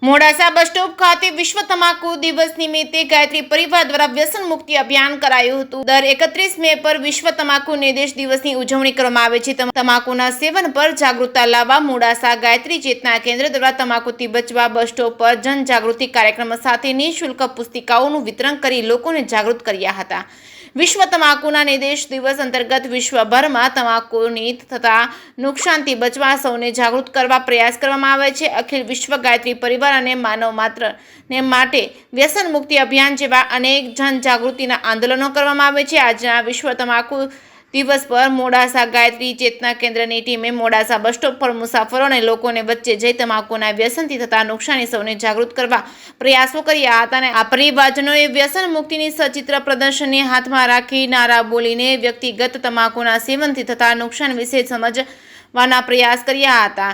Modasa bus stop ખાતે વિશ્વ તમાકુ દિવસ નિમિત્તે ગાયત્રી પરિવાર દ્વારા વ્યસન મુક્તિ અભિયાન કરાયું હતું। દર 31 મે પર વિશ્વ તમાકુ નિર્દેશ દિવસની ઉજવણી કરવામાં આવે છે। તમાકુના સેવન પર જાગૃતતા લાવવા મોડાસા ગાયત્રી ચેતના કેન્દ્ર દ્વારા તમાકુથી બચવા બસ સ્ટોપ પર જનજાગૃતિ કાર્યક્રમ સાથે નિઃશુલ્ક પુસ્તિકાઓનું વિતરણ કરી લોકોને જાગૃત કર્યા હતા। વિશ્વ તમાકુના નિર્દેશ દિવસ અંતર્ગત વિશ્વભરમાં તમાકુની થતા નુકસાનથી બચવા સૌને જાગૃત કરવા પ્રયાસ કરવામાં આવે છે। અખિલ વિશ્વ ગાયત્રી પરિવાર અને માનવ માત્રને માટે વ્યસન મુક્તિ અભિયાન જેવા અનેક જનજાગૃતિના આંદોલનો કરવામાં આવે છે। આજના વિશ્વ તમાકુ દિવસ પર મોડાસા ગાયત્રી ચેતના કેન્દ્રની ટીમે મોડાસા બસ સ્ટોપ પર મુસાફરો અને લોકોને વચ્ચે જઈ તમાકુના વ્યસનથી થતા નુકસાની સૌને જાગૃત કરવા પ્રયાસો કર્યા હતા અને આ પરિવારજનોએ વ્યસન મુક્તિની સચિત્ર પ્રદર્શનને હાથમાં રાખી નારા બોલીને વ્યક્તિગત તમાકુના સેવનથી થતા નુકસાન વિશે સમજવાના પ્રયાસ કર્યા હતા।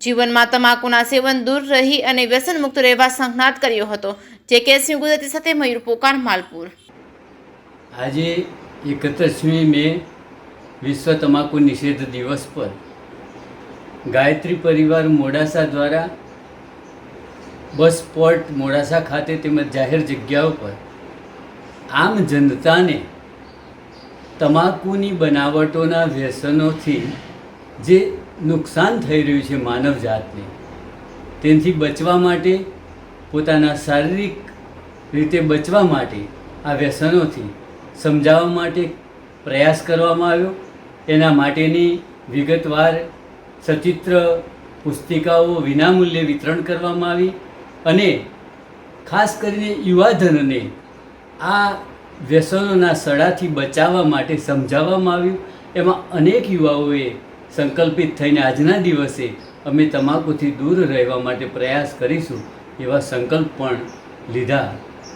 જીવનમાં તમાકુના સેવન દૂર રહી અને વ્યસન મુક્ત રહેવા સંકલ્પ કર્યો હતો। JKS ગુજરાતી સાથે મયુર પોકાર, માલપુર। આજે 31મી મે વિશ્વ તમાકુ નિષેધ દિવસ પર ગાયત્રી પરિવાર મોડાસા દ્વારા બસ સ્પોટ મોડાસા ખાતે તેમજ જાહેર જગ્યાઓ પર આમ જનતાને તમાકુની બનાવટોના વ્યસનોથી જે નુકસાન થઈ રહ્યું છે માનવ જાતને, તેનાથી બચવા માટે, પોતાના શારીરિક રીતે બચવા માટે આ વ્યસનોથી સમજાવવા માટે પ્રયાસ કરવામાં આવ્યો। એના માટેની વિગતવાર સચિત્ર પુસ્તિકાઓ વિનામૂલ્યે વિતરણ કરવામાં આવી અને ખાસ કરીને યુવાધનને આ વ્યસનોના સડાથી બચાવવા માટે સમજાવવામાં આવ્યું। એમાં અનેક યુવાઓએ સંકલ્પિત થઈને આજના દિવસે અમે તમાકુથી દૂર રહેવા માટે પ્રયાસ કરીશું એવા સંકલ્પ પણ લીધા।